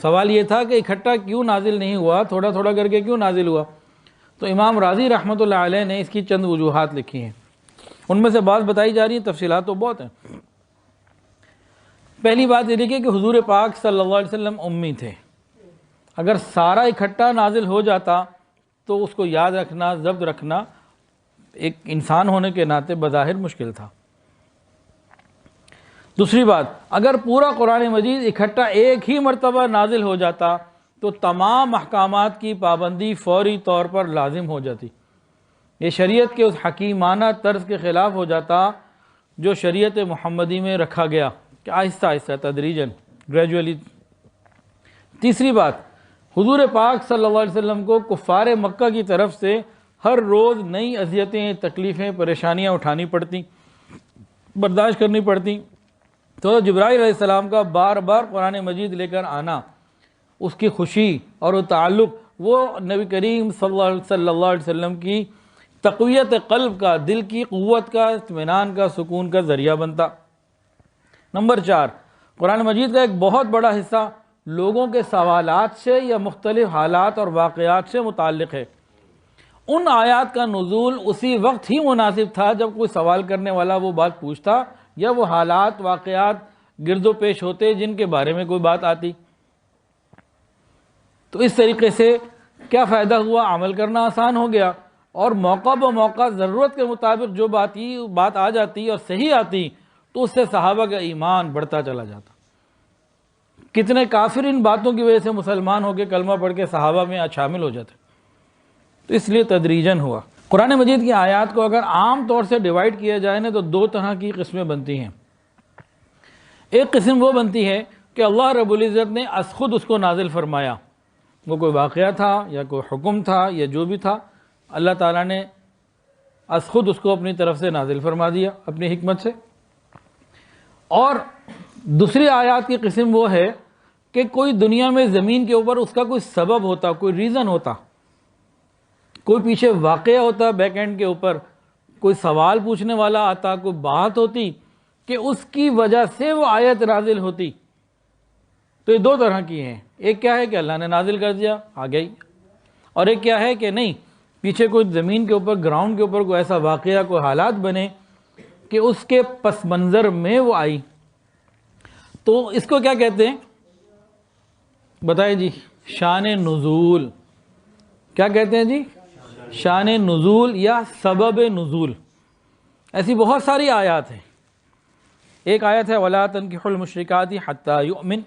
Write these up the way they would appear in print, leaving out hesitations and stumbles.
سوال یہ تھا کہ اکٹھا کیوں نازل نہیں ہوا، تھوڑا تھوڑا کر کے کیوں نازل ہوا؟ تو امام رازی رحمۃ اللہ علیہ نے اس کی چند وجوہات لکھی ہیں، ان میں سے بعض بتائی جا رہی ہیں، تفصیلات تو بہت ہیں۔ پہلی بات یہ دیکھیے کہ حضور پاک صلی اللہ علیہ وسلم امی تھے، اگر سارا اکٹھا نازل ہو جاتا تو اس کو یاد رکھنا، ضبط رکھنا ایک انسان ہونے کے ناطے بظاہر مشکل تھا۔ دوسری بات، اگر پورا قرآن مجید اکٹھا ایک ہی مرتبہ نازل ہو جاتا تو تمام احکامات کی پابندی فوری طور پر لازم ہو جاتی، یہ شریعت کے اس حکیمانہ طرز کے خلاف ہو جاتا جو شریعت محمدی میں رکھا گیا کہ آہستہ آہستہ تدریجاً گریجولی۔ تیسری بات، حضور پاک صلی اللہ علیہ وسلم کو کفار مکہ کی طرف سے ہر روز نئی اذیتیں، تکلیفیں، پریشانیاں اٹھانی پڑتی، برداشت کرنی پڑتی، تو جبرائیل علیہ السلام کا بار بار قرآن مجید لے کر آنا، اس کی خوشی اور وہ تعلق، وہ نبی کریم صلی اللہ علیہ وسلم کی تقویت قلب کا، دل کی قوت کا، اطمینان کا، سکون کا ذریعہ بنتا۔ نمبر 4، قرآن مجید کا ایک بہت بڑا حصہ لوگوں کے سوالات سے یا مختلف حالات اور واقعات سے متعلق ہے، ان آیات کا نزول اسی وقت ہی مناسب تھا جب کوئی سوال کرنے والا وہ بات پوچھتا یا وہ حالات، واقعات گرد و پیش ہوتے جن کے بارے میں کوئی بات آتی۔ تو اس طریقے سے کیا فائدہ ہوا؟ عمل کرنا آسان ہو گیا، اور موقع بموقع ضرورت کے مطابق جو بات آ جاتی اور صحیح آتی تو اس سے صحابہ کا ایمان بڑھتا چلا جاتا۔ کتنے کافر ان باتوں کی وجہ سے مسلمان ہو کے کلمہ پڑھ کے صحابہ میں شامل ہو جاتے، تو اس لیے تدریجاً ہوا۔ قرآن مجید کی آیات کو اگر عام طور سے ڈیوائیڈ کیا جائے نا تو دو طرح کی قسمیں بنتی ہیں۔ ایک قسم وہ بنتی ہے کہ اللہ رب العزت نے از خود اس کو نازل فرمایا، وہ کوئی واقعہ تھا یا کوئی حکم تھا یا جو بھی تھا، اللہ تعالیٰ نے از خود اس کو اپنی طرف سے نازل فرما دیا اپنی حکمت سے۔ اور دوسری آیات کی قسم وہ ہے کہ کوئی دنیا میں زمین کے اوپر اس کا کوئی سبب ہوتا، کوئی ریزن ہوتا، کوئی پیچھے واقعہ ہوتا، بیک اینڈ کے اوپر کوئی سوال پوچھنے والا آتا، کوئی بات ہوتی کہ اس کی وجہ سے وہ آیت نازل ہوتی۔ تو یہ دو طرح کی ہیں، ایک کیا ہے کہ اللہ نے نازل کر دیا آ گئی، اور ایک کیا ہے کہ نہیں، پیچھے کوئی زمین کے اوپر، گراؤنڈ کے اوپر کوئی ایسا واقعہ، کوئی حالات بنے کہ اس کے پس منظر میں وہ آئی۔ تو اس کو کیا کہتے ہیں بتائیں جی؟ شان نزول۔ کیا کہتے ہیں جی؟ شان نزول یا سبب نزول۔ ایسی بہت ساری آیات ہیں۔ ایک آیت ہے وَلَا تَنْكِحُوا الْمُشْرِكَاتِ حَتَّى يُؤْمِنْ،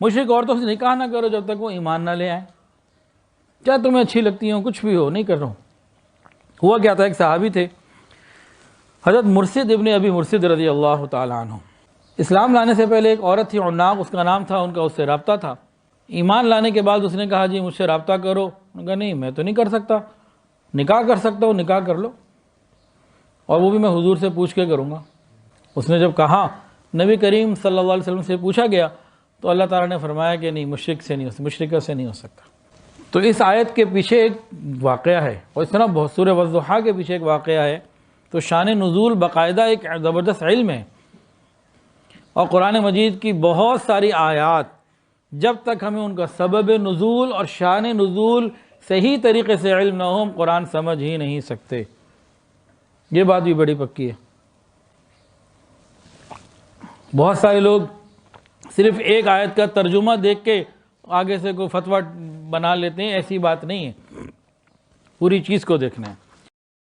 مشرک عورتوں سے نکاح نہ کرو جب تک وہ ایمان نہ لے آئیں، کیا تمہیں اچھی لگتی ہوں، کچھ بھی ہو، نہیں کر رہا ہوں۔ ہوا کیا تھا، ایک صحابی تھے حضرت مرثد ابن ابی مرثد رضی اللہ تعالیٰ عنہ، اسلام لانے سے پہلے ایک عورت تھی عناق اس کا نام تھا، ان کا اس سے رابطہ تھا۔ ایمان لانے کے بعد اس نے کہا جی مجھ سے رابطہ کرو، انہوں نے کہا نہیں میں تو نہیں کر سکتا، نکاح کر سکتا ہوں، نکاح کر لو، اور وہ بھی میں حضور سے پوچھ کے کروں گا۔ اس نے جب کہا، نبی کریم صلی اللہ علیہ وسلم سے پوچھا گیا تو اللہ تعالیٰ نے فرمایا کہ نہیں، مشرکہ سے نہیں ہو سکتا۔ تو اس آیت کے پیچھے ایک واقعہ ہے، اور اس طرح بہت سورہ والضحیٰ کے پیچھے ایک واقعہ ہے۔ تو شان نزول باقاعدہ ایک زبردست علم ہے، اور قرآن مجید کی بہت ساری آیات جب تک ہمیں ان کا سبب نزول اور شان نزول صحیح طریقے سے علم نہ ہو، ہم قرآن سمجھ ہی نہیں سکتے۔ یہ بات بھی بڑی پکی ہے۔ بہت سارے لوگ صرف ایک آیت کا ترجمہ دیکھ کے آگے سے کوئی فتویٰ بنا لیتے ہیں، ایسی بات نہیں ہے، پوری چیز کو دیکھنا ہے۔